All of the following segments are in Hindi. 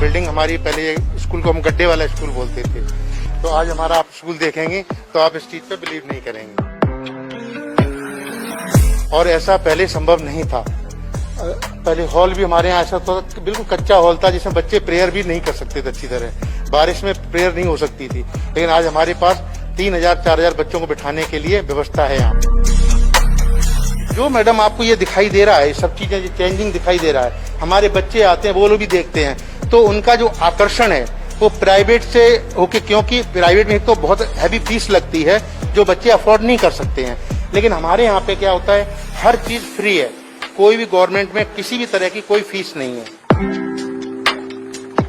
बिल्डिंग हमारी पहले स्कूल को हम गड्ढे वाला स्कूल बोलते थे, तो आज हमारा आप स्कूल देखेंगे तो आप इस चीज पे बिलीव नहीं करेंगे। और ऐसा पहले संभव नहीं था। पहले हॉल भी हमारे यहाँ ऐसा था, बिल्कुल कच्चा हॉल था जिसमें बच्चे प्रेयर भी नहीं कर सकते थे अच्छी तरह, बारिश में प्रेयर नहीं हो सकती थी। लेकिन आज हमारे पास 3000-4000 बच्चों को बिठाने के लिए व्यवस्था है यहाँ। जो मैडम आपको ये दिखाई दे रहा है, सब चीजें चेंजिंग दिखाई दे रहा है, हमारे बच्चे आते हैं वो लोग भी देखते हैं, तो उनका जो आकर्षण है वो प्राइवेट से होके, क्योंकि प्राइवेट में तो बहुत हैवी फीस लगती है जो बच्चे अफोर्ड नहीं कर सकते हैं। लेकिन हमारे यहाँ पे क्या होता है, हर चीज फ्री है, कोई भी गवर्नमेंट में किसी भी तरह की कोई फीस नहीं है।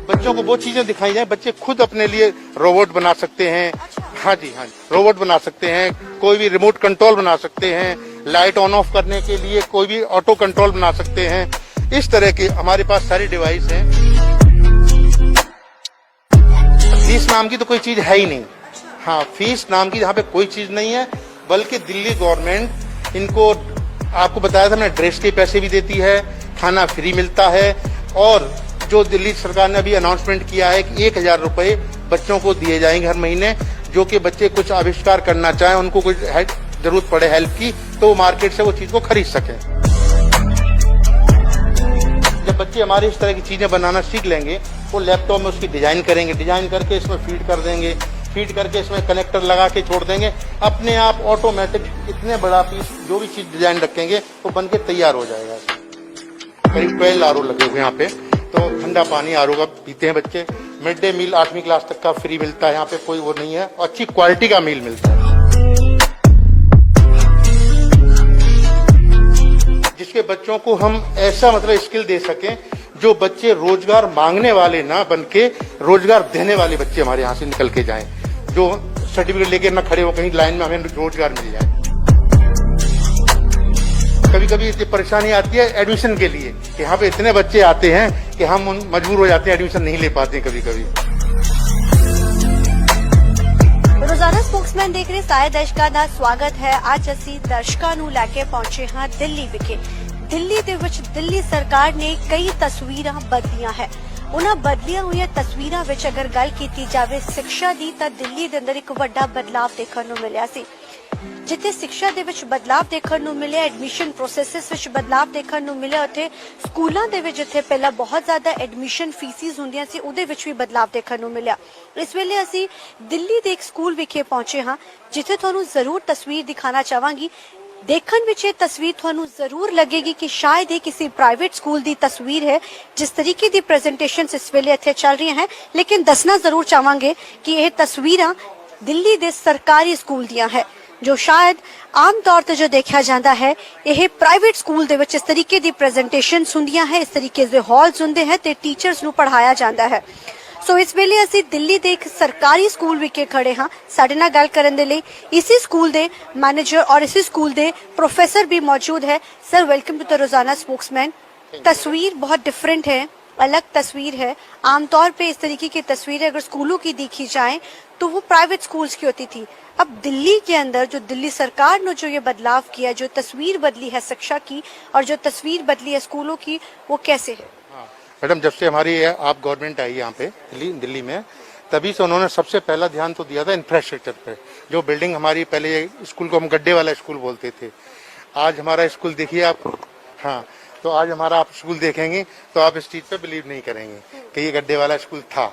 बच्चों को वो चीजें दिखाई जाए, बच्चे खुद अपने लिए रोबोट बना सकते हैं। हाँ जी, रोबोट बना सकते हैं, कोई भी रिमोट कंट्रोल बना सकते हैं, लाइट ऑन ऑफ करने के लिए कोई भी ऑटो कंट्रोल बना सकते हैं। इस तरह की हमारे पास सारी डिवाइस हैं। फीस नाम की तो कोई चीज है ही नहीं। हाँ, फीस नाम की यहाँ पे कोई चीज नहीं है, बल्कि दिल्ली गवर्नमेंट इनको, आपको बताया था मैंने, ड्रेस के पैसे भी देती है, खाना फ्री मिलता है, और जो दिल्ली सरकार ने अभी अनाउंसमेंट किया है कि 1000 रुपए बच्चों को दिए जाएंगे हर महीने, जो कि बच्चे कुछ आविष्कार करना चाहें, उनको कुछ जरूरत पड़े हेल्प की, तो वो मार्केट से वो चीज को खरीद सकें। जब बच्चे हमारे इस तरह की चीजें बनाना सीख लेंगे, वो लैपटॉप में उसकी डिजाइन करेंगे, डिजाइन करके इसमें फीड कर देंगे, फीड करके इसमें कनेक्टर लगा के छोड़ देंगे, अपने आप ऑटोमेटिक इतने बड़ा पीस जो भी चीज डिजाइन रखेंगे वो बन के तैयार हो जाएगा। करीब 12 आरओ लगे हुए यहाँ पे, तो ठंडा पानी आरओ का पीते हैं बच्चे। मिड डे मील 8वीं क्लास तक का फ्री मिलता है यहाँ पे, कोई वो नहीं है, अच्छी क्वालिटी का मील मिलता है, जिसके बच्चों को हम ऐसा मतलब स्किल दे सकें जो बच्चे रोजगार मांगने वाले ना बन के रोजगार देने वाले बच्चे हमारे यहाँ से निकल के जाएं, जो सर्टिफिकेट लेके ना खड़े हो कहीं लाइन में, हमें रोजगार मिल जाए। कभी कभी इतनी परेशानी आती है एडमिशन के लिए कि यहाँ पे इतने बच्चे आते हैं कि हम मजबूर हो जाते हैं, एडमिशन नहीं ले पाते हैं कभी कभी। रोजाना स्पोक्समैन देख रहे ਸਾਰੇ ਦਰਸ਼ਕਾਂ ਦਾ ਸਵਾਗਤ ਹੈ। ਅੱਜ ਅਸੀਂ ਦਰਸ਼ਕਾਂ ਨੂੰ ਲੈ ਕੇ ਪਹੁੰਚੇ ਹਾਂ ਦਿੱਲੀ ਵਿਖੇ। ਦਿੱਲੀ ਦੇ ਵਿੱਚ ਦਿੱਲੀ ਸਰਕਾਰ ਨੇ ਕਈ ਤਸਵੀਰਾਂ ਬਦਲੀਆਂ ਹੈ। ਉਹਨਾਂ ਬਦਲੀਆਂ ਹੋਈਆਂ ਤਸਵੀਰਾਂ ਵਿੱਚ ਅਗਰ ਗੱਲ ਕੀਤੀ ਜਾਵੇ ਸਿੱਖਿਆ ਦੀ, ਤਾਂ ਦਿੱਲੀ ਦੇ ਅੰਦਰ ਇੱਕ ਵੱਡਾ ਬਦਲਾਅ ਦੇਖਣ ਨੂੰ ਮਿਲਿਆ ਸੀ। ਜਿੱਥੇ ਸਿੱਖਿਆ ਦੇ ਵਿੱਚ ਬਦਲਾਅ ਦੇਖਣ ਨੂੰ ਮਿਲਿਆ, ਐਡਮਿਸ਼ਨ ਪ੍ਰੋਸੈਸਸ ਵਿੱਚ ਬਦਲਾਅ ਦੇਖਣ ਨੂੰ ਮਿਲਿਆ, ਉੱਥੇ ਸਕੂਲਾਂ ਦੇ ਵਿੱਚ ਜਿੱਥੇ ਪਹਿਲਾਂ ਬਹੁਤ ਜ਼ਿਆਦਾ ਐਡਮਿਸ਼ਨ ਫੀਸਿਸ ਹੁੰਦੀਆਂ ਸੀ, ਉਹਦੇ ਵਿੱਚ ਵੀ ਬਦਲਾਅ ਦੇਖਣ ਨੂੰ ਮਿਲਿਆ। ਇਸ ਵੇਲੇ ਅਸੀਂ ਦਿੱਲੀ ਦੇ ਇੱਕ ਸਕੂਲ ਵਿਖੇ ਪਹੁੰਚੇ ਹਾਂ, ਜਿੱਥੇ ਤੁਹਾਨੂੰ ਜ਼ਰੂਰ ਤਸਵੀਰ ਦਿਖਾਣਾ ਚਾਹਾਂਗੀ। देखने में ये तस्वीर थानू जरूर लगेगी कि शायद ये किसी प्राइवेट स्कूल की तस्वीर है, जिस तरीके की प्रेजेंटेशन इस वेले इत्थे चल रही हैं। लेकिन दसना जरूर चाहांगे कि यह तस्वीर दिल्ली के सरकारी स्कूल दियां है, जो शायद आम तौर पर जो देखा जाता है यह प्राइवेट स्कूल दे विच इस तरीके की प्रेजेंटेशन हुंदियां है, इस तरीके के हॉल्स हुंदे हैं ते टीचर्स नू पढ़ाया जाता है। सो इस वेले असी दिल्ली के एक सरकारी स्कूल विखे खड़े हाँ। साडे नाल गल करन दे लई इसी स्कूल के मैनेजर और इसी स्कूल के प्रोफेसर भी मौजूद है। सर, वेलकम टू द रोजाना स्पोक्समैन। तस्वीर बहुत डिफरेंट है, अलग तस्वीर है। आमतौर पे इस तरीके की तस्वीरें अगर स्कूलों की देखी जाए तो वो प्राइवेट स्कूल्स की होती थी। अब दिल्ली के अंदर जो दिल्ली सरकार ने जो ये बदलाव किया, जो तस्वीर बदली है शिक्षा की और जो तस्वीर बदली है स्कूलों की, वो कैसे है? मैडम, जब से हमारी आप गवर्नमेंट आई यहाँ पे दिल्ली में, तभी से उन्होंने सबसे पहला ध्यान तो दिया था इंफ्रास्ट्रक्चर पे। जो बिल्डिंग हमारी पहले स्कूल को हम गड्ढे वाला स्कूल बोलते थे, आज हमारा स्कूल देखिए आप। हाँ, तो आज हमारा आप स्कूल देखेंगे तो आप इस चीज पे बिलीव नहीं करेंगे कि ये गड्ढे वाला स्कूल था।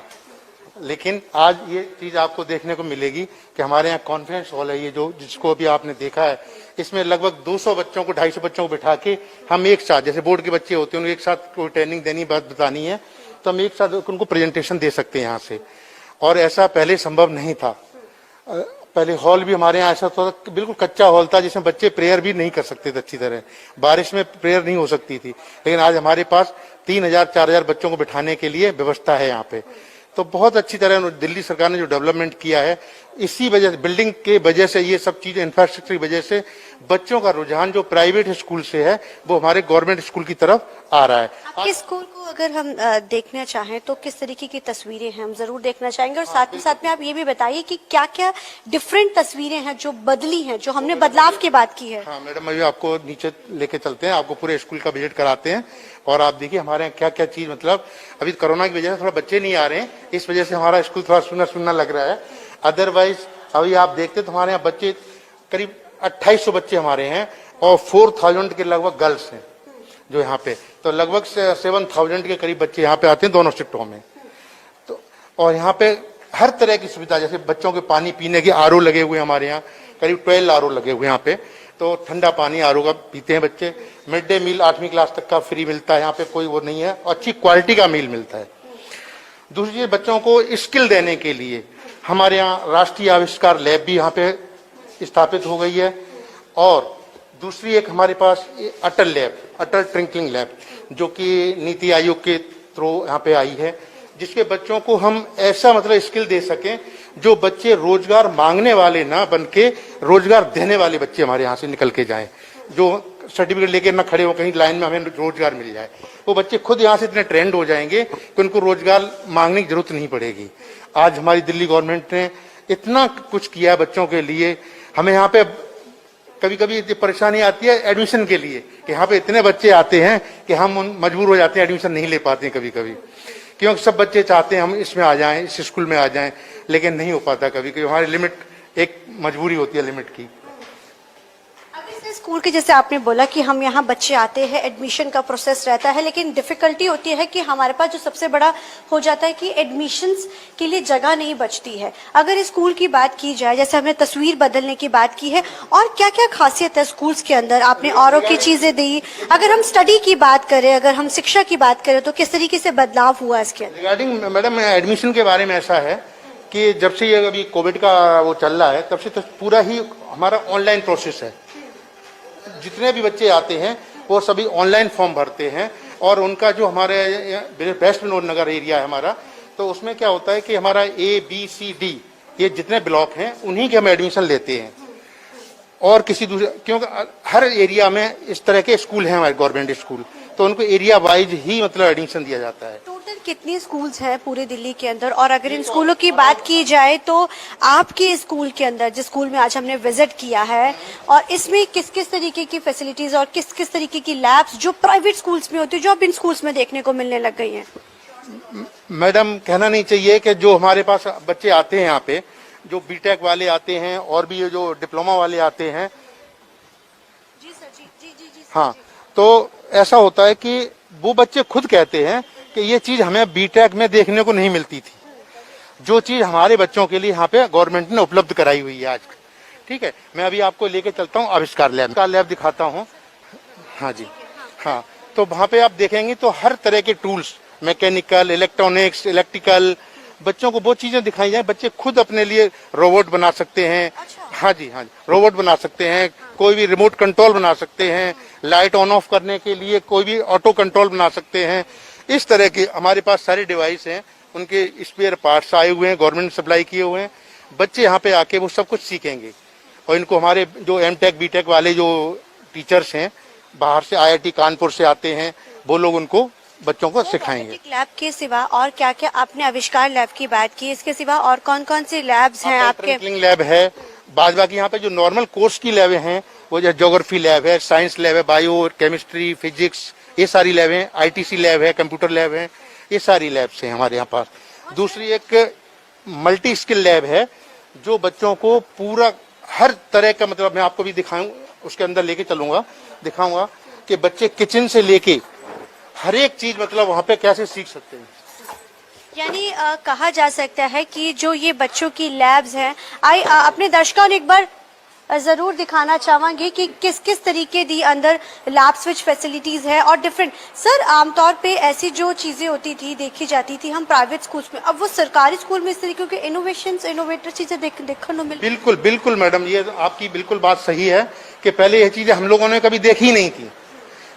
लेकिन आज ये चीज आपको देखने को मिलेगी कि हमारे यहाँ कॉन्फ्रेंस हॉल है, ये जो जिसको अभी आपने देखा है, इसमें लगभग 200 बच्चों को 250 बच्चों को बिठा के हम एक साथ, जैसे बोर्ड के बच्चे होते हैं उनको एक साथ कोई ट्रेनिंग देनी, बात बतानी है, तो हम एक साथ उनको प्रेजेंटेशन दे सकते हैं यहाँ से। और ऐसा पहले संभव नहीं था। पहले हॉल भी हमारे यहाँ ऐसा था, बिल्कुल कच्चा हॉल था जिसमें बच्चे प्रेयर भी नहीं कर सकते थे अच्छी तरह, बारिश में प्रेयर नहीं हो सकती थी। लेकिन आज हमारे पास 3000-4000 बच्चों को बिठाने के लिए व्यवस्था है यहाँ पे। तो बहुत अच्छी तरह दिल्ली सरकार ने जो डेवलपमेंट किया है, इसी वजह से, बिल्डिंग के वजह से, ये सब चीजें इंफ्रास्ट्रक्चर की वजह से बच्चों का रुझान जो प्राइवेट स्कूल से है वो हमारे गवर्नमेंट स्कूल की तरफ आ रहा है। आपके स्कूल को अगर हम देखना चाहें तो किस तरीके की तस्वीरें हैं हम जरूर देखना चाहेंगे, और साथ में आप ये भी बताइए कि क्या क्या डिफरेंट तस्वीरें हैं जो बदली हैं, जो हमने बदलाव की बात की है। हाँ मैडम, अभी आपको नीचे लेके चलते हैं, आपको पूरे स्कूल का विजिट कराते हैं और आप देखिए हमारे यहाँ क्या क्या चीज, मतलब अभी कोरोना की वजह से थोड़ा बच्चे नहीं आ रहे हैं, इस वजह से हमारा स्कूल थोड़ा सुना सुना लग रहा है। अदरवाइज अभी आप देखते तो हमारे यहाँ बच्चे करीब 2800 बच्चे हमारे हैं और 4000 के लगभग गर्ल्स हैं जो यहाँ पे, तो लगभग 7000 के करीब बच्चे यहाँ पे आते हैं दोनों शिफ्टों में। तो और यहाँ पे हर तरह की सुविधा, जैसे बच्चों के पानी पीने के आरओ लगे हुए हैं हमारे यहाँ, करीब 12 आरओ लगे हुए हैं यहाँ पे, तो ठंडा पानी आरओ का पीते हैं बच्चे। मिड डे मील 8वीं क्लास तक का फ्री मिलता है यहाँ पे, कोई वो नहीं है, अच्छी क्वालिटी का मील मिलता है। दूसरी चीज, बच्चों को स्किल देने के लिए हमारे यहाँ राष्ट्रीय आविष्कार लैब भी यहाँ पे स्थापित हो गई है, और दूसरी एक हमारे पास अटल लैब, अटल ट्रिंकलिंग लैब, जो कि नीति आयोग के थ्रू यहाँ पे आई है, जिसके बच्चों को हम ऐसा मतलब स्किल दे सकें जो बच्चे रोजगार मांगने वाले ना बन के रोजगार देने वाले बच्चे हमारे यहाँ से निकल के जाएं, जो सर्टिफिकेट लेके ना खड़े हो कहीं लाइन में, हमें रोजगार मिल जाए। वो बच्चे खुद यहाँ से इतने ट्रेंड हो जाएंगे कि उनको रोजगार मांगने की जरूरत नहीं पड़ेगी। आज हमारी दिल्ली गवर्नमेंट ने इतना कुछ किया है बच्चों के लिए। हमें यहाँ पे कभी कभी परेशानी आती है एडमिशन के लिए कि यहाँ पे इतने बच्चे आते हैं कि हम मजबूर हो जाते हैं, एडमिशन नहीं ले पाते हैं कभी कभी, क्योंकि सब बच्चे चाहते हैं हम इसमें आ जाएं, इस स्कूल में आ जाएं, लेकिन नहीं हो पाता कभी कभी, हमारी लिमिट, एक मजबूरी होती है लिमिट की। स्कूल के जैसे आपने बोला कि हम यहाँ बच्चे आते हैं, एडमिशन का प्रोसेस रहता है, लेकिन डिफिकल्टी होती है कि हमारे पास जो सबसे बड़ा हो जाता है कि एडमिशन्स के लिए जगह नहीं बचती है। अगर स्कूल की बात की जाए, जैसे हमने तस्वीर बदलने की बात की है, और क्या क्या खासियत है स्कूल्स के अंदर, आपने औरों की चीजें दी। अगर हम स्टडी की बात करें, अगर हम शिक्षा की बात करें, तो किस तरीके से बदलाव हुआ इसके अंदर? रिगार्डिंग मैडम एडमिशन के बारे में ऐसा है कि जब से ये अभी कोविड का वो चल रहा है, तब से तो पूरा ही हमारा ऑनलाइन प्रोसेस है। जितने भी बच्चे आते हैं वो सभी ऑनलाइन फॉर्म भरते हैं, और उनका जो हमारे वेस्ट विनोद नगर एरिया है हमारा, तो उसमें क्या होता है कि हमारा ABCD ये जितने ब्लॉक हैं उन्हीं के हम एडमिशन लेते हैं, और किसी दूसरे, क्योंकि हर एरिया में इस तरह के स्कूल हैं हमारे गवर्नमेंट स्कूल, तो उनको एरिया वाइज ही मतलब एडमिशन दिया जाता है। टोटल कितनी स्कूल्स हैं पूरे दिल्ली के अंदर? और अगर इन स्कूलों की बात की जाए तो आपके स्कूल के अंदर, जिस स्कूल में आज हमने विजिट किया है, और इसमें किस किस तरीके की फैसिलिटीज और किस किस तरीके की लैब्स जो प्राइवेट स्कूल्स में होती है, जो अब इन स्कूल्स में देखने को मिलने लग गई हैं? मैडम, कहना नहीं चाहिए कि जो हमारे पास बच्चे आते हैं यहाँ पे, जो बीटेक वाले आते हैं और भी ये जो डिप्लोमा वाले आते हैं, जी सर, जी हाँ, तो ऐसा होता है कि वो बच्चे खुद कहते हैं कि ये चीज हमें बीटेक में देखने को नहीं मिलती थी, जो चीज हमारे बच्चों के लिए यहाँ पे गवर्नमेंट ने उपलब्ध कराई हुई है आज। ठीक है, मैं अभी आपको लेके चलता हूँ आविष्कार लैब का, लैब दिखाता हूँ। हाँ जी, हाँ, तो वहाँ पे आप देखेंगे तो हर तरह के टूल्स, मैकेनिकल, इलेक्ट्रॉनिक्स, इलेक्ट्रिकल, बच्चों को वो चीजें दिखाई जाए, बच्चे खुद अपने लिए रोबोट बना सकते हैं। हाँ जी, हाँ जी, रोबोट बना सकते हैं, कोई भी रिमोट कंट्रोल बना सकते हैं, लाइट ऑन ऑफ करने के लिए कोई भी ऑटो कंट्रोल बना सकते हैं। इस तरह के हमारे पास सारे डिवाइस हैं, उनके स्पेयर पार्ट्स आए हुए हैं, गवर्नमेंट सप्लाई किए हुए हैं। बच्चे यहाँ पे आके वो सब कुछ सीखेंगे, और इनको हमारे जो एमटेक बीटेक वाले जो टीचर्स हैं बाहर से, IIT कानपुर से आते हैं, वो लोग उनको बच्चों को सिखाएंगे। लैब के सिवा और क्या क्या, आपने आविष्कार लैब की बात की, इसके सिवा और कौन कौन सी लैब्स हैं आपके? लैब है, बाद बाकी यहाँ पे जो नॉर्मल कोर्स की लैब हैं वो जो ज्योग्राफी लैब है, साइंस लैब है, बायो केमिस्ट्री, फिजिक्स, ये सारी लैब हैं, ITC लैब है, कंप्यूटर लैब है, ये सारी लैब्स हैं हमारे यहाँ पास। दूसरी एक मल्टी स्किल लैब है, जो बच्चों को पूरा हर तरह का, मतलब मैं आपको भी दिखाऊं, उसके अंदर लेके चलूंगा, दिखाऊंगा कि बच्चे किचन से लेके हर एक चीज मतलब वहाँ पे कैसे सीख सकते हैं। यानी कहा जा सकता है कि जो ये बच्चों की लैब्स हैं, अपने दर्शकों ने एक बार जरूर दिखाना चाहेंगे कि किस किस तरीके दी अंदर लैब्स विच फैसिलिटीज है और डिफरेंट। सर, आमतौर पे ऐसी जो चीजें होती थी, देखी जाती थी हम प्राइवेट स्कूल्स में, अब वो सरकारी स्कूल में इस तरीके के इनोवेटर चीजें देखने को मिल। बिल्कुल बिल्कुल मैडम, ये आपकी बिल्कुल बात सही है कि पहले ये चीजें हम लोगों ने कभी देखी नहीं थी।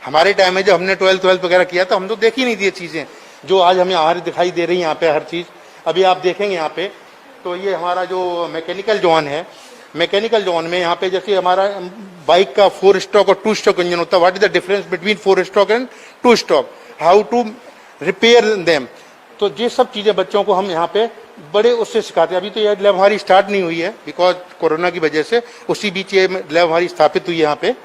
हमारे टाइम में जब हमने 12th वगैरह किया तो हम तो देखी नहीं थी ये चीजें, जो आज हमें आहार दिखाई दे रही है यहाँ पे हर चीज। अभी आप देखेंगे यहाँ पे तो ये हमारा जो मैकेनिकल जोन है, मैकेनिकल जोन में यहाँ पे जैसे हमारा बाइक का 4 स्ट्रोक और 2 स्ट्रोक इंजन होता है, what is the difference between 4 stroke and 2 stroke, how to repair them, तो ये सब चीजें बच्चों को हम यहाँ पे बड़े उससे सिखाते हैं। अभी तो ये लैब हमारी स्टार्ट नहीं हुई है बिकॉज कोरोना की वजह से, उसी बीच ये लैब हमारी स्थापित हुई है यहाँ पे,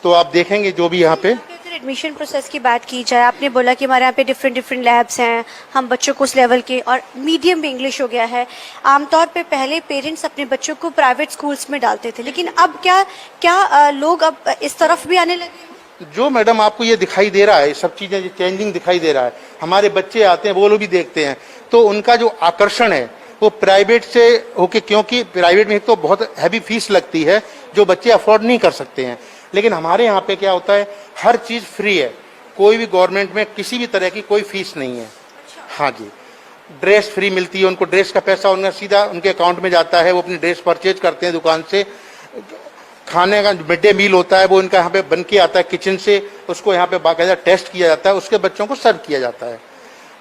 तो आप देखेंगे जो भी यहाँ पे। अगर एडमिशन प्रोसेस की बात की जाए, आपने बोला कि हमारे यहाँ पे डिफरेंट लैब्स हैं, हम बच्चों को उस लेवल के, और मीडियम भी इंग्लिश हो गया है। आमतौर पे पहले पेरेंट्स अपने बच्चों को प्राइवेट स्कूल्स में डालते थे, लेकिन अब क्या लोग अब इस तरफ भी आने लगे हैं? जो मैडम आपको ये दिखाई दे रहा है, सब चीजें जो चेंजिंग दिखाई दे रहा है, हमारे बच्चे आते हैं वो लोग भी देखते हैं, तो उनका जो आकर्षण है वो प्राइवेट से होके, क्योंकि प्राइवेट में एक तो बहुत हैवी फीस लगती है जो बच्चे अफोर्ड नहीं कर सकते हैं, लेकिन हमारे यहाँ पे क्या होता है, हर चीज फ्री है, कोई भी गवर्नमेंट में किसी भी तरह की कोई फीस नहीं है। हाँ जी, ड्रेस फ्री मिलती है उनको, ड्रेस का पैसा उनका सीधा उनके अकाउंट में जाता है, वो अपनी ड्रेस परचेज करते हैं दुकान से। खाने का मिड डे मील होता है वो इनका यहाँ पे बन के आता है किचन से, उसको यहाँ पे बाकायदा टेस्ट किया जाता है, उसके बच्चों को सर्व किया जाता है।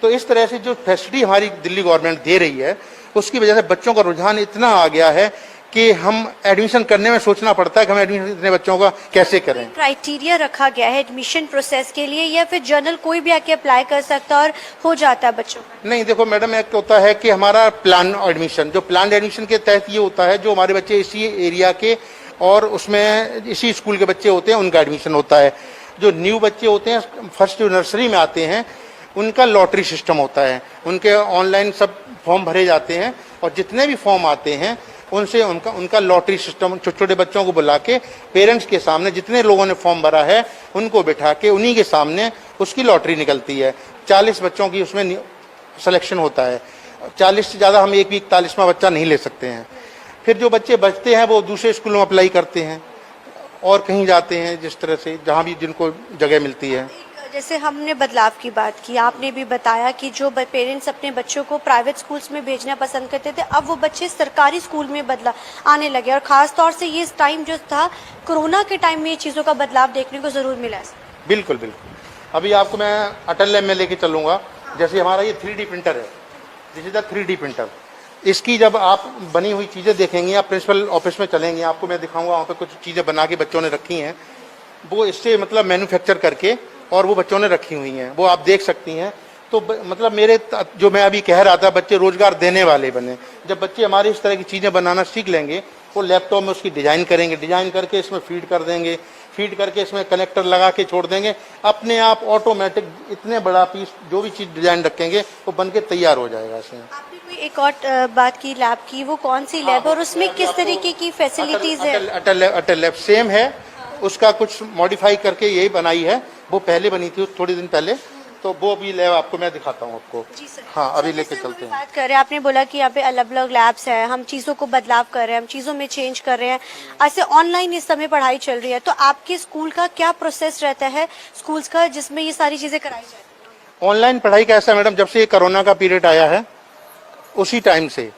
तो इस तरह से जो फैसिलिटी हमारी दिल्ली गवर्नमेंट दे रही है, उसकी वजह से बच्चों का रुझान इतना आ गया है कि हम एडमिशन करने में सोचना पड़ता है कि हम एडमिशन इतने बच्चों का कैसे करें। क्राइटेरिया रखा गया है एडमिशन प्रोसेस के लिए, या फिर जनरल कोई भी आके अप्लाई कर सकता है और हो जाता है बच्चों का? नहीं, देखो मैडम, एक होता है कि हमारा प्लान एडमिशन, जो प्लान एडमिशन के तहत ये होता है, जो हमारे बच्चे इसी एरिया के और उसमें इसी स्कूल के बच्चे होते हैं उनका एडमिशन होता है। जो न्यू बच्चे होते हैं, फर्स्ट जो नर्सरी में आते हैं, उनका लॉटरी सिस्टम होता है, उनके ऑनलाइन सब फॉर्म भरे जाते हैं, और जितने भी फॉर्म आते हैं उनसे उनका लॉटरी सिस्टम, छोटे छोटे बच्चों को बुला के पेरेंट्स के सामने, जितने लोगों ने फॉर्म भरा है उनको बिठा के उन्हीं के सामने उसकी लॉटरी निकलती है। 40 बच्चों की उसमें सिलेक्शन होता है, 40 से ज़्यादा हम एक भी 41वां बच्चा नहीं ले सकते हैं। फिर जो बच्चे बचते हैं वो दूसरे स्कूलों में अप्लाई करते हैं और कहीं जाते हैं, जिस तरह से जहाँ भी जिनको जगह मिलती है। जैसे हमने बदलाव की बात की, आपने भी बताया कि जो पेरेंट्स अपने बच्चों को प्राइवेट स्कूल्स में भेजना पसंद करते थे, अब वो बच्चे सरकारी स्कूल में आने लगे, और खास तौर से ये टाइम जो था कोरोना के टाइम में ये चीज़ों का बदलाव देखने को जरूर मिला है। बिल्कुल बिल्कुल। अभी आपको मैं अटल लैब में लेके चलूंगा। जैसे हमारा ये 3D प्रिंटर है, this is the 3D printer. इसकी जब आप बनी हुई चीज़ें देखेंगे, आप प्रिंसिपल ऑफिस में चलेंगे, आपको मैं दिखाऊंगा, वहाँ पे कुछ चीज़ें बना के बच्चों ने रखी हैं, वो इससे मतलब मैन्युफैक्चर करके और वो बच्चों ने रखी हुई हैं, वो आप देख सकती हैं। तो मतलब मेरे जो मैं अभी कह रहा था, बच्चे रोजगार देने वाले बने। जब बच्चे हमारे इस तरह की चीज़ें बनाना सीख लेंगे, वो लैपटॉप में उसकी डिज़ाइन करेंगे, डिज़ाइन करके इसमें फीड कर देंगे, फीड करके इसमें कनेक्टर लगा के छोड़ देंगे, अपने आप ऑटोमेटिक इतने बड़ा पीस जो भी चीज़ डिज़ाइन रखेंगे वो बन के तैयार हो जाएगा इसमें। आपने कोई एक और बात की लैब की, वो कौन सी लैब और उसमें किस तरीके की फैसिलिटीज है? अटल लैब सेम है, उसका कुछ मॉडिफाई करके यही बनाई है, वो पहले बनी थी थोड़ी दिन पहले, तो वो भी लैब आपको मैं दिखाता हूँ आपको। जी सर। हाँ, अभी सर, लेके जैसे चलते हैं। बात कर रहे हैं, आपने बोला कि यहाँ पे अलग अलग लैब्स हैं, हम चीज़ों को बदलाव कर रहे हैं, हम चीज़ों में चेंज कर रहे हैं, ऐसे ऑनलाइन इस समय पढ़ाई चल रही है, तो आपके स्कूल का क्या प्रोसेस रहता है स्कूल्स का जिसमें ये सारी चीज़ें कराई जाती हैं? ऑनलाइन पढ़ाई का ऐसा मैडम, जब से ये कोरोना का पीरियड आया है उसी टाइम से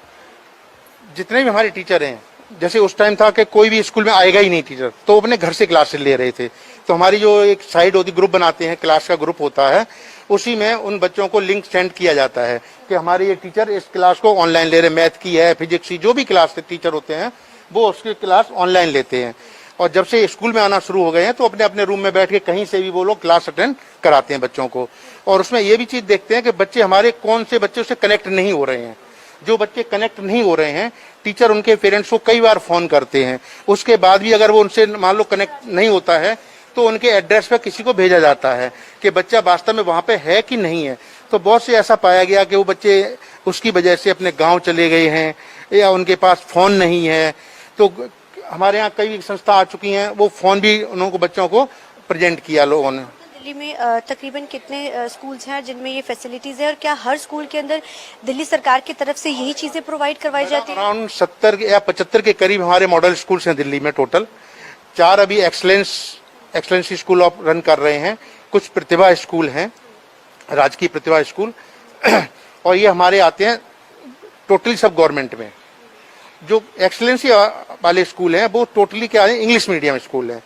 जितने भी हमारे टीचर हैं, जैसे उस टाइम था कि कोई भी स्कूल में आएगा ही नहीं टीचर, तो अपने घर से क्लासेस ले रहे थे। तो हमारी जो एक साइड होती, ग्रुप बनाते हैं, क्लास का ग्रुप होता है, उसी में उन बच्चों को लिंक सेंड किया जाता है कि हमारे ये टीचर इस क्लास को ऑनलाइन ले रहे हैं, मैथ की है, फिजिक्स की, जो भी क्लास के टीचर होते हैं वो उसकी क्लास ऑनलाइन लेते हैं। और जब से स्कूल में आना शुरू हो गए हैं तो अपने अपने रूम में बैठ के कहीं से भी वो लोग क्लास अटेंड कराते हैं बच्चों को। और उसमें ये भी चीज़ देखते हैं कि बच्चे हमारे कौन से बच्चे उससे कनेक्ट नहीं हो रहे हैं। जो बच्चे कनेक्ट नहीं हो रहे हैं, टीचर उनके पेरेंट्स को कई बार फोन करते हैं, उसके बाद भी अगर वो उनसे मान लो कनेक्ट नहीं होता है तो उनके एड्रेस पे किसी को भेजा जाता है कि बच्चा वास्तव में वहाँ पे है कि नहीं है। तो बहुत से ऐसा पाया गया कि वो बच्चे उसकी वजह से अपने गांव चले गए हैं या उनके पास फोन नहीं है। तो हमारे यहाँ कई संस्था आ चुकी हैं, वो फोन भी उनको बच्चों को प्रेजेंट किया लोगों ने। दिल्ली में तकरीबन कितने स्कूल्स हैं जिनमें ये फैसिलिटीज है, और क्या हर स्कूल के अंदर दिल्ली सरकार की तरफ से यही चीजें प्रोवाइड करवाई जाती है? अराउंड 70 या 75 के करीब हमारे मॉडल स्कूल्स हैं दिल्ली में टोटल। 4 अभी एक्सलेंसी स्कूल ऑफ रन कर रहे हैं, कुछ प्रतिभा स्कूल हैं, राजकीय प्रतिभा स्कूल और ये हमारे आते हैं टोटली सब गवर्नमेंट में। जो एक्सलेंसी वाले स्कूल हैं वो टोटली क्या है, इंग्लिश मीडियम स्कूल हैं।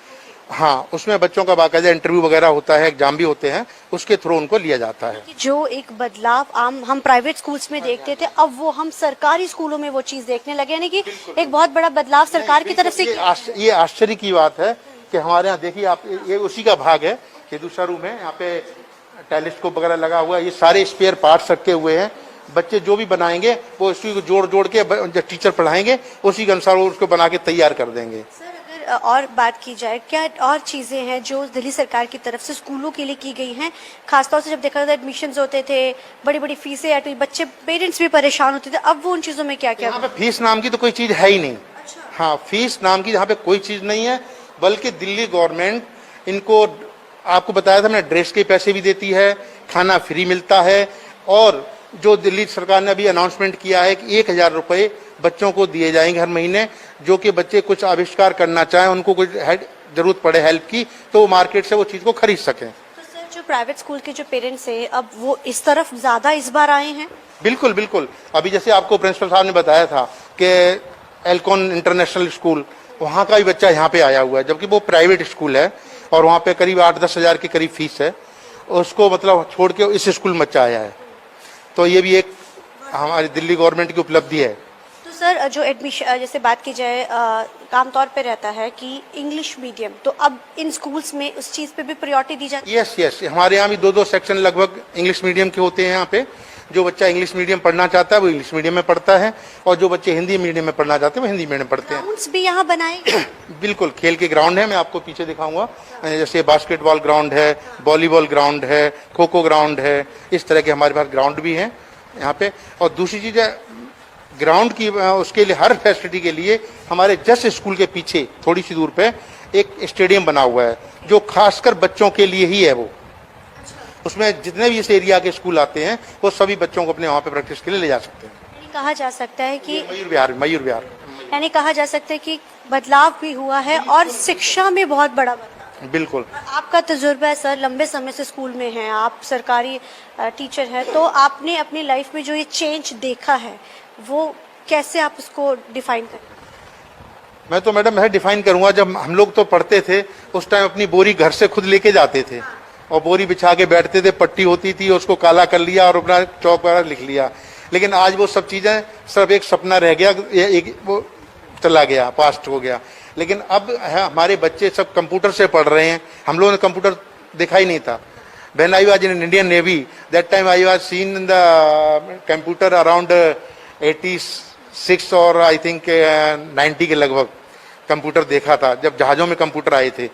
हाँ, उसमें बच्चों का बाकायदा इंटरव्यू वगैरह होता है, एग्जाम भी होते हैं, उसके थ्रू उनको लिया जाता है। कि जो एक बदलाव आम हम प्राइवेट स्कूल्स में देखते थे, अब वो हम सरकारी स्कूलों में वो चीज देखने लगे, यानी कि एक बहुत बड़ा बदलाव सरकार की तरफ से ये आश्चर्य की बात है कि हमारे यहाँ देखिए आप, ये उसी का भाग है। ये दूसरा रूम है, यहाँ पे टेलीस्कोप वगैरह लगा हुआ है, ये सारे स्पेयर पार्ट्स रखे हुए हैं। बच्चे जो भी बनाएंगे वो उसी को जोड़ जोड़ के जो टीचर पढ़ाएंगे उसी के अनुसार वो उसको बना के तैयार कर देंगे। सर, अगर और बात की जाए, क्या और चीजें हैं जो दिल्ली सरकार की तरफ से स्कूलों के लिए की गई हैं? खासतौर से जब देखा जाता एडमिशंस होते थे, बड़ी बड़ी फीसें आती, बच्चे पेरेंट्स भी परेशान होते थे, अब वो उन चीजों में क्या क्या? यहाँ पे फीस नाम की तो कोई चीज है ही नहीं। हाँ, फीस नाम की यहाँ पे कोई चीज नहीं है, बल्कि दिल्ली गवर्नमेंट इनको, आपको बताया था मैंने, ड्रेस के पैसे भी देती है, खाना फ्री मिलता है, और जो दिल्ली सरकार ने अभी अनाउंसमेंट किया है कि 1000 रुपए बच्चों को दिए जाएंगे हर महीने, जो कि बच्चे कुछ आविष्कार करना चाहें, उनको कुछ जरूरत पड़े हेल्प की, तो वो मार्केट से वो चीज को खरीद सकें। तो सर, जो प्राइवेट स्कूल के जो पेरेंट्स हैं, अब वो इस तरफ ज्यादा इस बार आए हैं? बिल्कुल बिल्कुल। अभी जैसे आपको प्रिंसिपल साहब ने बताया था कि एल्कॉन इंटरनेशनल स्कूल, वहाँ का भी बच्चा यहाँ पे आया हुआ है, जबकि वो प्राइवेट स्कूल है और वहाँ पे करीब 8-10 हजार के करीब फीस है। उसको मतलब छोड़ के इस स्कूल में बच्चा आया है, तो ये भी एक हमारी दिल्ली गवर्नमेंट की उपलब्धि है। तो सर, जो एडमिशन जैसे बात की जाए, आमतौर पे रहता है कि इंग्लिश मीडियम, तो अब इन स्कूल्स में उस चीज पे भी प्रायोरिटी दी जाती है? यस, हमारे यहाँ भी 2-2 सेक्शन लगभग इंग्लिश मीडियम के होते हैं। यहाँ पे जो बच्चा इंग्लिश मीडियम पढ़ना चाहता है वो इंग्लिश मीडियम में पढ़ता है, और जो बच्चे हिंदी मीडियम में पढ़ना चाहते हैं वो हिंदी मीडियम में पढ़ते हैं। ग्राउंड्स भी यहाँ बनाए गए? बिल्कुल, खेल के ग्राउंड है, मैं आपको पीछे दिखाऊंगा। जैसे बास्केटबॉल ग्राउंड है, वॉलीबॉल ग्राउंड है, खो खो ग्राउंड है, इस तरह के हमारे पास ग्राउंड भी हैं यहाँ पे। और दूसरी चीज है, ग्राउंड की उसके लिए हर फैसिलिटी के लिए हमारे जस्ट स्कूल के पीछे थोड़ी सी दूर पे एक स्टेडियम बना हुआ है, जो खासकर बच्चों के लिए ही है। वो उसमें जितने भी इस एरिया के स्कूल आते हैं वो सभी बच्चों को अपने वहाँ पे प्रैक्टिस के लिए ले जा सकते हैं। यानी कहा जा सकता है कि मयूर विहार यानी कहा जा सकता है कि बदलाव भी हुआ है और शिक्षा में बहुत बड़ा बदलाव। बिल्कुल। आपका तजुर्बा है सर, लंबे समय से स्कूल में हैं, आप सरकारी टीचर हैं, तो आपने अपनी लाइफ में जो ये चेंज देखा है वो कैसे आप उसको डिफाइन करें? मैं तो मैडम मैं डिफाइन करूंगा, जब हम लोग तो पढ़ते थे उस टाइम अपनी बोरी घर से खुद लेके जाते थे और बोरी बिछा के बैठते थे, पट्टी होती थी, उसको काला कर लिया और अपना चौक वगैरह लिख लिया। लेकिन आज वो सब चीजें सिर्फ एक सपना रह गया, एक वो चला गया, पास्ट हो गया। लेकिन अब है, हमारे बच्चे सब कंप्यूटर से पढ़ रहे हैं। हम लोगों ने कंप्यूटर देखा ही नहीं था। When I was in Indian Navy, that time I was seen in the computer around 86 और आई थिंक 90 के लगभग कंप्यूटर देखा था, जब जहाजों में कंप्यूटर आए थे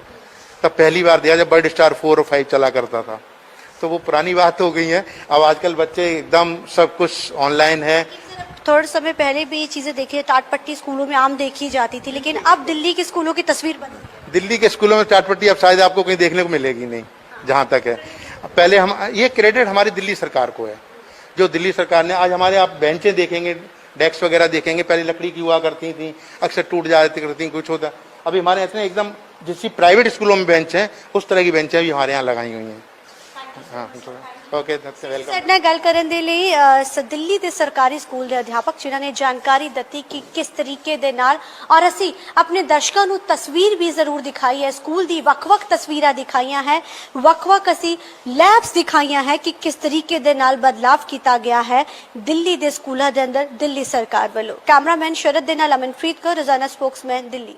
तब पहली बार देखा, जब बर्ड स्टार 4 और 5 चला करता था। तो वो पुरानी बात हो गई है। अब आजकल बच्चे एकदम सब कुछ ऑनलाइन है। थोड़े समय पहले भी ये चीजें देखिए, टाट पट्टी स्कूलों में आम देखी जाती थी, लेकिन अब दिल्ली के स्कूलों की तस्वीर बदली। दिल्ली के स्कूलों में टाट पट्टी अब शायद आपको कहीं देखने को मिलेगी नहीं, जहां तक है। पहले हम, ये क्रेडिट हमारी दिल्ली सरकार को है, जो दिल्ली सरकार ने आज हमारे, आप बेंचें देखेंगे, डेस्क वगैरह देखेंगे, पहले लकड़ी की हुआ करती थी, अक्सर टूट जाती करती, कुछ होता। अभी हमारे इतने एकदम जैसी प्राइवेट स्कूलों में बेंच हैं उस तरह की बेंचें भी हमारे यहाँ लगाई हुई हैं। Okay, welcome. ਸਾਡੇ ਨਾਲ ਗੱਲ ਕਰਨ ਦੇ ਲਈ ਦਿੱਲੀ ਦੇ ਸਰਕਾਰੀ ਸਕੂਲ ਦੇ ਅਧਿਆਪਕ ਜਿਨ੍ਹਾਂ ਨੇ ਜਾਣਕਾਰੀ ਦਿੱਤੀ ਕਿ ਕਿਸ ਤਰੀਕੇ ਦੇ ਨਾਲ, ਔਰ ਅਸੀਂ ਆਪਣੇ ਦਰਸ਼ਕਾਂ ਨੂੰ ਤਸਵੀਰ ਵੀ ਜ਼ਰੂਰ ਦਿਖਾਈ ਹੈ, ਸਕੂਲ ਦੀ ਵੱਖ-ਵੱਖ ਤਸਵੀਰਾਂ ਦਿਖਾਈਆਂ ਹੈ, ਵੱਖ-ਵੱਖ ਅਸੀਂ ਲੈਬਸ ਦਿਖਾਈਆਂ ਹੈ ਕਿ ਕਿਸ ਤਰੀਕੇ ਦੇ ਨਾਲ ਬਦਲਾਵ ਕੀਤਾ ਗਿਆ ਹੈ ਦਿੱਲੀ ਦੇ ਸਕੂਲਾਂ ਦੇ ਅੰਦਰ ਦਿੱਲੀ ਸਰਕਾਰ ਵੱਲੋਂ। ਕੈਮਰਾਮੈਨ ਸ਼ਰਦ ਦੇ ਨਾਲ ਅਮਨਪ੍ਰੀਤ ਕੌਰ, ਰੋਜ਼ਾਨਾ ਸਪੋਕਸਮੈਨ, ਦਿੱਲੀ।